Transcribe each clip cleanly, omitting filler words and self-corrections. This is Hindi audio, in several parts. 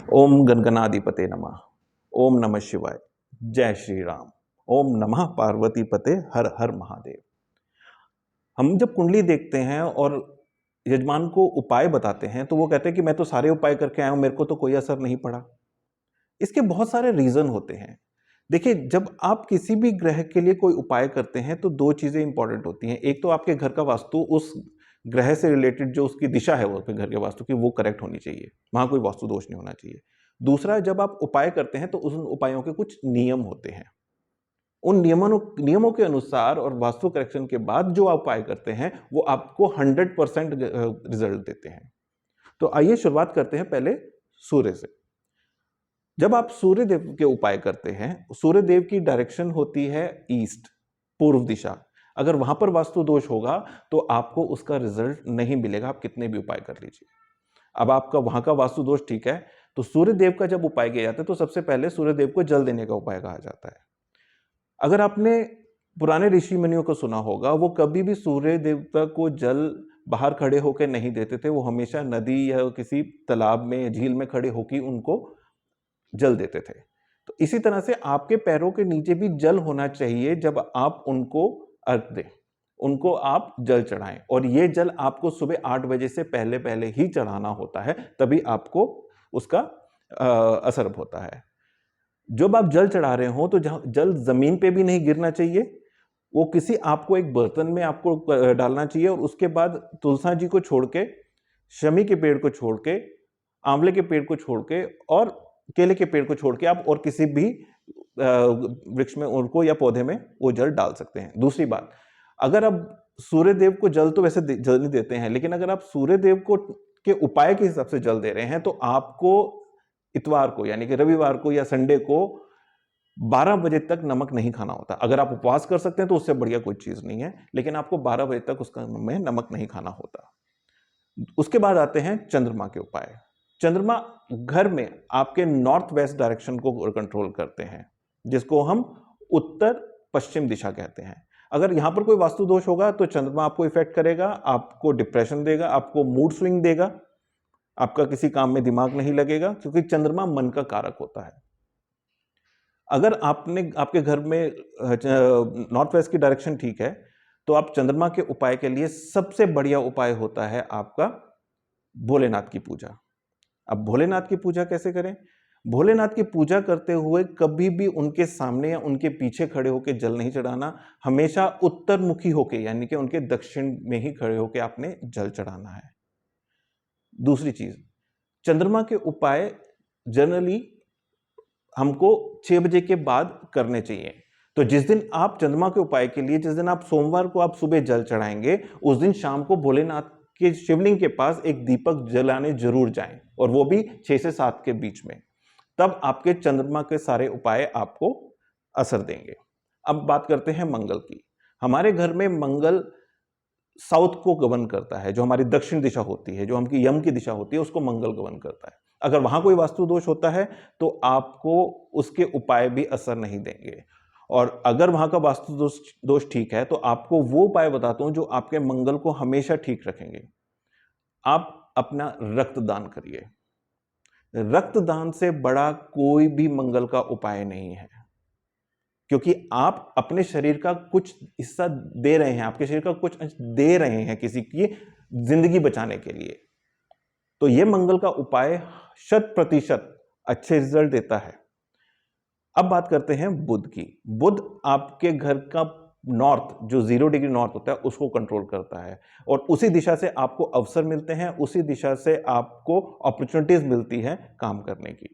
ओम गणगणाधिपते नमः। ओम नमः शिवाय। जय श्री राम। ओम नमः पार्वती पते। हर हर महादेव। हम जब कुंडली देखते हैं और यजमान को उपाय बताते हैं तो वो कहते हैं कि मैं तो सारे उपाय करके आया हूं, मेरे को तो कोई असर नहीं पड़ा। इसके बहुत सारे रीजन होते हैं। देखिए, जब आप किसी भी ग्रह के लिए कोई उपाय करते हैं तो दो चीजें इंपॉर्टेंट होती हैं। एक तो आपके घर का वास्तु उस ग्रह से रिलेटेड जो उसकी दिशा है वो आपके घर के वास्तु की वो करेक्ट होनी चाहिए, वहां कोई वास्तु दोष नहीं होना चाहिए। दूसरा, जब आप उपाय करते हैं तो उन उपायों के कुछ नियम होते हैं। उन नियमों के अनुसार और वास्तु करेक्शन के बाद जो आप उपाय करते हैं वो आपको 100% रिजल्ट देते हैं। तो आइए शुरुआत करते हैं पहले सूर्य से। जब आप सूर्य देव के उपाय करते हैं, सूर्य देव की डायरेक्शन होती है ईस्ट, पूर्व दिशा। अगर वहां पर वास्तु दोष होगा तो आपको उसका रिजल्ट नहीं मिलेगा, आप कितने भी उपाय कर लीजिए। अब आपका वहां का वास्तु दोष ठीक है, तो सूर्य देव का जब उपाय किया जाता है तो सबसे पहले सूर्य देव को जल देने का उपाय कहा जाता है। अगर आपने पुराने ऋषि मुनियों को सुना होगा, वो कभी भी सूर्य देवता को जल बाहर खड़े होकर नहीं देते थे, वो हमेशा नदी या किसी तालाब में, झील में खड़े होकर उनको जल देते थे। तो इसी तरह से आपके पैरों के नीचे भी जल होना चाहिए जब आप उनको अर्घ दें, उनको आप जल चढ़ाएं। और ये जल आपको सुबह 8 बजे से पहले पहले ही चढ़ाना होता है, तभी आपको उसका असर होता है। जब आप जल चढ़ा रहे हो तो जल जमीन पे भी नहीं गिरना चाहिए, वो किसी आपको एक बर्तन में आपको डालना चाहिए। और उसके बाद तुलसा जी को छोड़ के, शमी के पेड़ को छोड़ के, आंवले के पेड़ को छोड़ के और केले के पेड़ को छोड़ के आप और किसी भी वृक्ष में उनको या पौधे में वो जल डाल सकते हैं। दूसरी बात, अगर आप सूर्य देव को जल तो वैसे जल नहीं देते हैं, लेकिन अगर आप सूर्य देव को के उपाय के हिसाब से जल दे रहे हैं तो आपको इतवार को यानी कि रविवार को या संडे को 12 बजे तक नमक नहीं खाना होता। अगर आप उपवास कर सकते हैं तो उससे बढ़िया कोई चीज नहीं है, लेकिन आपको 12 बजे तक उसका में नमक नहीं खाना होता। उसके बाद आते हैं चंद्रमा के उपाय। चंद्रमा घर में आपके नॉर्थ वेस्ट डायरेक्शन को कंट्रोल करते हैं, जिसको हम उत्तर पश्चिम दिशा कहते हैं। अगर यहां पर कोई वास्तु दोष होगा तो चंद्रमा आपको इफेक्ट करेगा, आपको डिप्रेशन देगा, आपको मूड स्विंग देगा, आपका किसी काम में दिमाग नहीं लगेगा, क्योंकि चंद्रमा मन का कारक होता है। अगर आपके घर में नॉर्थ वेस्ट की डायरेक्शन ठीक है तो आप चंद्रमा के उपाय के लिए सबसे बढ़िया उपाय होता है आपका भोलेनाथ की पूजा। अब भोलेनाथ की पूजा कैसे करें? भोलेनाथ की पूजा करते हुए कभी भी उनके सामने या उनके पीछे खड़े होकर जल नहीं चढ़ाना, हमेशा उत्तरमुखी होकर यानी कि उनके दक्षिण में ही खड़े होकर आपने जल चढ़ाना है। दूसरी चीज, चंद्रमा के उपाय जनरली हमको 6 बजे के बाद करने चाहिए। तो जिस दिन आप चंद्रमा के उपाय के लिए, जिस दिन आप सोमवार को आप सुबह जल चढ़ाएंगे, उस दिन शाम को भोलेनाथ के शिवलिंग के पास एक दीपक जलाने जरूर जाएं, और वो भी 6 से 7 के बीच में। तब आपके चंद्रमा के सारे उपाय आपको असर देंगे। अब बात करते हैं मंगल की। हमारे घर में मंगल साउथ को गवर्न करता है, जो हमारी दक्षिण दिशा होती है, जो हमकी यम की दिशा होती है, उसको मंगल गवर्न करता है। अगर वहां कोई वास्तु दोष होता है तो आपको उसके उपाय भी असर नहीं देंगे। और अगर वहां का वास्तु दोष ठीक है तो आपको वो उपाय बताता हूं जो आपके मंगल को हमेशा ठीक रखेंगे। आप अपना रक्तदान करिए। रक्तदान से बड़ा कोई भी मंगल का उपाय नहीं है, क्योंकि आप अपने शरीर का कुछ हिस्सा दे रहे हैं, आपके शरीर का कुछ अंश दे रहे हैं किसी की जिंदगी बचाने के लिए। तो यह मंगल का उपाय 100% अच्छे रिजल्ट देता है। अब बात करते हैं बुध की। बुध आपके घर का नॉर्थ, जो 0 डिग्री नॉर्थ होता है, उसको कंट्रोल करता है, और उसी दिशा से आपको अवसर मिलते हैं, उसी दिशा से आपको अपॉर्चुनिटीज मिलती है काम करने की।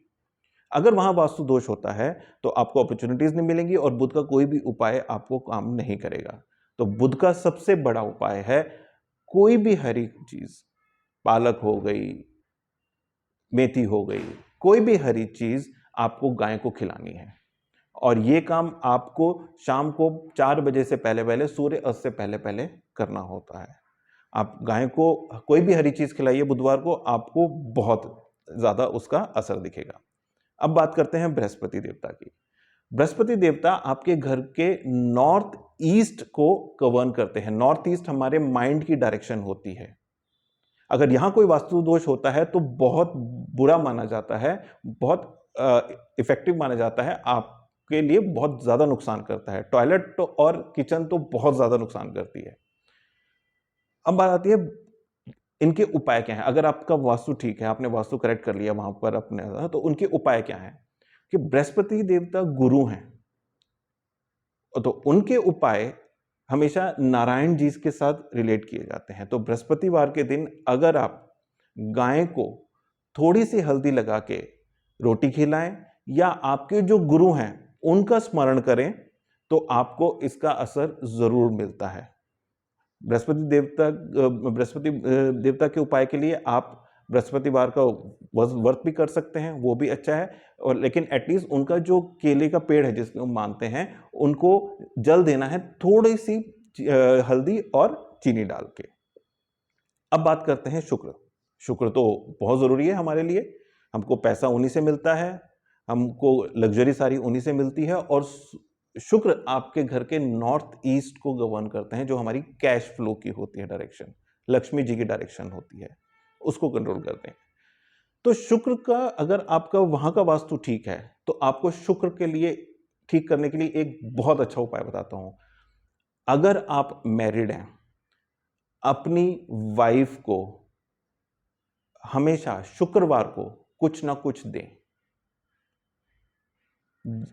अगर वहां वास्तु दोष होता है तो आपको अपॉर्चुनिटीज नहीं मिलेंगी और बुध का कोई भी उपाय आपको काम नहीं करेगा। तो बुध का सबसे बड़ा उपाय है, कोई भी हरी चीज, पालक हो गई, मेथी हो गई, कोई भी हरी चीज आपको गाय को खिलानी है। और ये काम आपको शाम को 4 बजे से पहले पहले, सूर्य अस्त से पहले पहले करना होता है। आप गाय को कोई भी हरी चीज खिलाइए बुधवार को, आपको बहुत ज्यादा उसका असर दिखेगा। अब बात करते हैं बृहस्पति देवता की। बृहस्पति देवता आपके घर के नॉर्थ ईस्ट को गवर्न करते हैं। नॉर्थ ईस्ट हमारे माइंड की डायरेक्शन होती है। अगर यहाँ कोई वास्तु दोष होता है तो बहुत बुरा माना जाता है, बहुत इफेक्टिव माना जाता है, आपके लिए बहुत ज्यादा नुकसान करता है। टॉयलेट तो और किचन तो बहुत ज्यादा नुकसान करती है। अब बात आती है इनके उपाय क्या हैं। अगर आपका वास्तु ठीक है, आपने वास्तु करेक्ट कर लिया वहां पर अपने, तो उनके उपाय क्या हैं कि बृहस्पति देवता गुरु हैं, तो उनके उपाय हमेशा नारायण जी के साथ रिलेट किए जाते हैं। तो बृहस्पतिवार के दिन अगर आप गाय को थोड़ी सी हल्दी लगा के रोटी खिलाएं या आपके जो गुरु हैं उनका स्मरण करें तो आपको इसका असर जरूर मिलता है। बृहस्पति देवता के उपाय के लिए आप बृहस्पतिवार का व्रत भी कर सकते हैं, वो भी अच्छा है। और लेकिन एटलीस्ट उनका जो केले का पेड़ है जिसको हम मानते हैं, उनको जल देना है थोड़ी सी हल्दी और चीनी डाल के। अब बात करते हैं शुक्र। शुक्र तो बहुत जरूरी है हमारे लिए, हमको पैसा उन्हीं से मिलता है, हमको लग्जरी सारी उन्हीं से मिलती है। और शुक्र आपके घर के नॉर्थ ईस्ट को गवर्न करते हैं, जो हमारी कैश फ्लो की होती है डायरेक्शन, लक्ष्मी जी की डायरेक्शन होती है, उसको कंट्रोल करते हैं। तो शुक्र का अगर आपका वहां का वास्तु ठीक है तो आपको शुक्र के लिए ठीक करने के लिए एक बहुत अच्छा उपाय बताता हूं। अगर आप मैरिड हैं, अपनी वाइफ को हमेशा शुक्रवार को कुछ ना कुछ दें।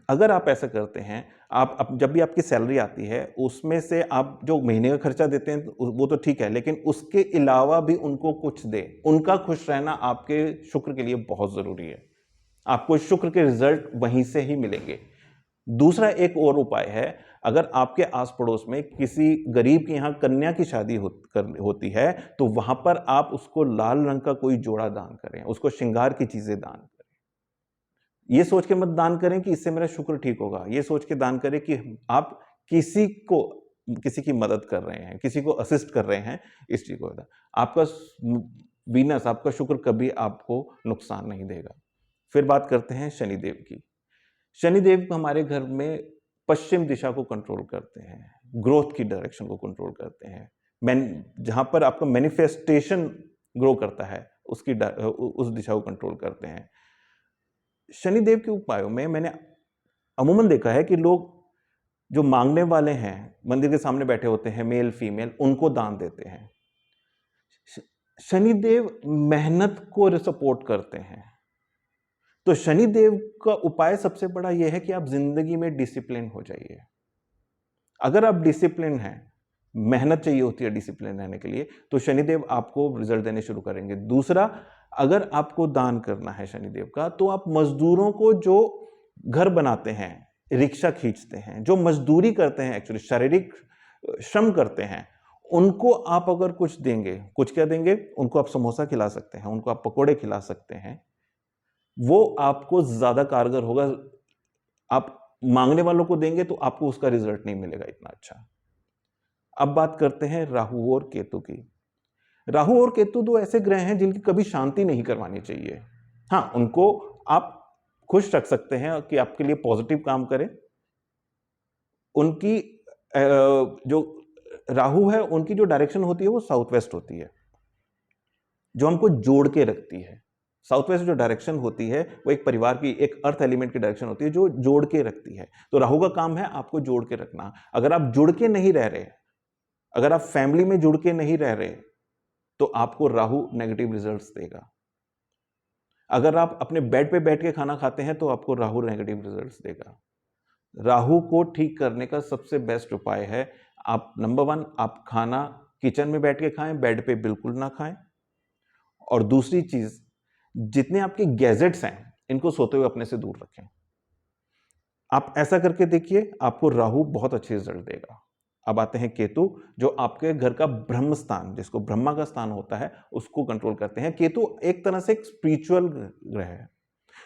अगर आप ऐसा करते हैं, आप जब भी आपकी सैलरी आती है उसमें से आप जो महीने का खर्चा देते हैं वो तो ठीक है, लेकिन उसके अलावा भी उनको कुछ दें। उनका खुश रहना आपके शुक्र के लिए बहुत जरूरी है। आपको शुक्र के रिजल्ट वहीं से ही मिलेंगे। दूसरा एक और उपाय है, अगर आपके आस पड़ोस में किसी गरीब के यहाँ कन्या की शादी होती है तो वहां पर आप उसको लाल रंग का कोई जोड़ा दान करें, उसको श्रृंगार की चीजें दान करें। ये सोच के मत दान करें कि इससे मेरा शुक्र ठीक होगा, ये सोच के दान करें कि आप किसी की मदद कर रहे हैं, किसी को असिस्ट कर रहे हैं। इस चीज को आपका वीनस, आपका शुक्र कभी आपको नुकसान नहीं देगा। फिर बात करते हैं शनिदेव की। शनिदेव हमारे घर में पश्चिम दिशा को कंट्रोल करते हैं, ग्रोथ की डायरेक्शन को कंट्रोल करते हैं। जहां पर आपका मैनिफेस्टेशन ग्रो करता है उस दिशा को कंट्रोल करते हैं। शनिदेव के उपायों में मैंने अमूमन देखा है कि लोग जो मांगने वाले हैं, मंदिर के सामने बैठे होते हैं, मेल फीमेल, उनको दान देते हैं। शनिदेव मेहनत को सपोर्ट करते हैं। तो शनिदेव का उपाय सबसे बड़ा यह है कि आप जिंदगी में डिसिप्लिन हो जाइए। अगर आप डिसिप्लिन हैं, मेहनत चाहिए होती है डिसिप्लिन रहने के लिए, तो शनिदेव आपको रिजल्ट देने शुरू करेंगे। दूसरा, अगर आपको दान करना है शनिदेव का, तो आप मजदूरों को जो घर बनाते हैं, रिक्शा खींचते हैं, जो मजदूरी करते हैं, एक्चुअली शारीरिक श्रम करते हैं, उनको आप अगर कुछ देंगे, कुछ क्या देंगे, उनको आप समोसा खिला सकते हैं, उनको आप पकोड़े खिला सकते हैं, वो आपको ज्यादा कारगर होगा। आप मांगने वालों को देंगे तो आपको उसका रिजल्ट नहीं मिलेगा इतना अच्छा। अब बात करते हैं राहु और केतु की। राहु और केतु दो ऐसे ग्रह हैं जिनकी कभी शांति नहीं करवानी चाहिए। हाँ, उनको आप खुश रख सकते हैं कि आपके लिए पॉजिटिव काम करें। उनकी जो राहु है, उनकी जो डायरेक्शन होती है वो साउथ वेस्ट होती है, जो हमको जोड़ के रखती है। साउथ वेस्ट जो डायरेक्शन होती है वो एक परिवार की, एक अर्थ एलिमेंट की डायरेक्शन होती है जो जोड़ के रखती है। तो राहु का काम है आपको जोड़ के रखना। अगर आप जुड़ के नहीं रह रहे, अगर आप फैमिली में जुड़ के नहीं रह रहे, तो आपको राहु नेगेटिव रिजल्ट्स देगा। अगर आप अपने बेड पे बैठ के खाना खाते हैं तो आपको राहु नेगेटिव रिजल्ट्स देगा। राहु को ठीक करने का सबसे बेस्ट उपाय है, आप नंबर 1, आप खाना किचन में बैठ के खाएं, बेड पे बिल्कुल ना खाएं। और दूसरी चीज, जितने आपके गैजेट्स हैं इनको सोते हुए अपने से दूर रखें। आप ऐसा करके देखिए, आपको राहु बहुत अच्छे रिजल्ट देगा। अब आते हैं केतु, जो आपके घर का ब्रह्म स्थान, जिसको ब्रह्मा का स्थान होता है, उसको कंट्रोल करते हैं। केतु एक तरह से एक स्पिरिचुअल ग्रह है।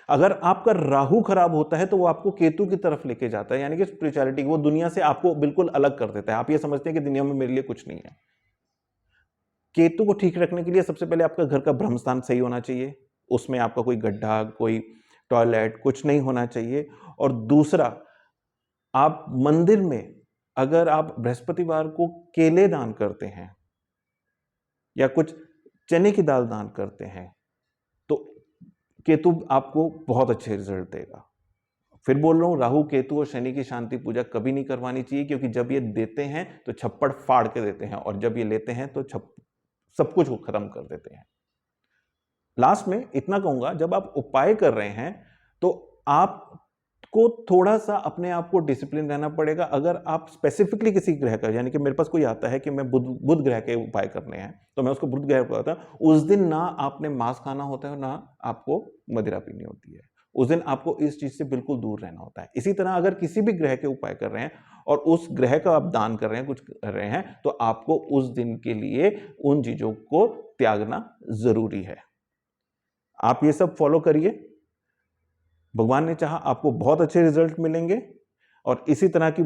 अगर आपका राहु खराब होता है तो वो आपको केतु की तरफ लेके जाता है, यानी कि स्पिरिचुअलिटी, वो दुनिया से आपको बिल्कुल अलग कर देता है। आप ये समझते हैं कि दुनिया में मेरे लिए कुछ नहीं है। केतु को ठीक रखने के लिए सबसे पहले आपका घर का ब्रह्म स्थान सही होना चाहिए, उसमें आपका कोई गड्ढा, कोई टॉयलेट, कुछ नहीं होना चाहिए। और दूसरा, आप मंदिर में अगर आप बृहस्पतिवार को केले दान करते हैं या कुछ चने की दाल दान करते हैं तो केतु आपको बहुत अच्छे रिजल्ट देगा। फिर बोल रहा हूं, राहु केतु और शनि की शांति पूजा कभी नहीं करवानी चाहिए, क्योंकि जब ये देते हैं तो छप्पड़ फाड़ के देते हैं, और जब ये लेते हैं तो सब कुछ खत्म कर देते हैं। लास्ट में इतना कहूंगा, जब आप उपाय कर रहे हैं तो आपको थोड़ा सा अपने आप को डिसिप्लिन रहना पड़ेगा। अगर आप स्पेसिफिकली किसी ग्रह का, यानी कि मेरे पास कोई आता है कि मैं बुध ग्रह के उपाय करने हैं, तो मैं उसको बुध ग्रह को बताता हूं, उस दिन ना आपने मांस खाना होता है, ना आपको मदिरा पीनी होती है। उस दिन आपको इस चीज से बिल्कुल दूर रहना होता है। इसी तरह अगर किसी भी ग्रह के उपाय कर रहे हैं और उस ग्रह का आप दान कर रहे हैं, कुछ कर रहे हैं, तो आपको उस दिन के लिए उन चीजों को त्यागना जरूरी है। आप ये सब फॉलो करिए, भगवान ने चाहा आपको बहुत अच्छे रिजल्ट मिलेंगे। और इसी तरह की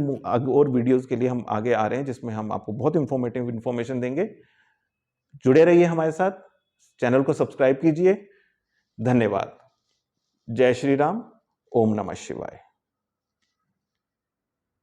और वीडियोस के लिए हम आगे आ रहे हैं, जिसमें हम आपको बहुत इंफॉर्मेटिव इंफॉर्मेशन देंगे। जुड़े रहिए हमारे साथ, चैनल को सब्सक्राइब कीजिए। धन्यवाद। जय श्री राम। ओम नमः शिवाय।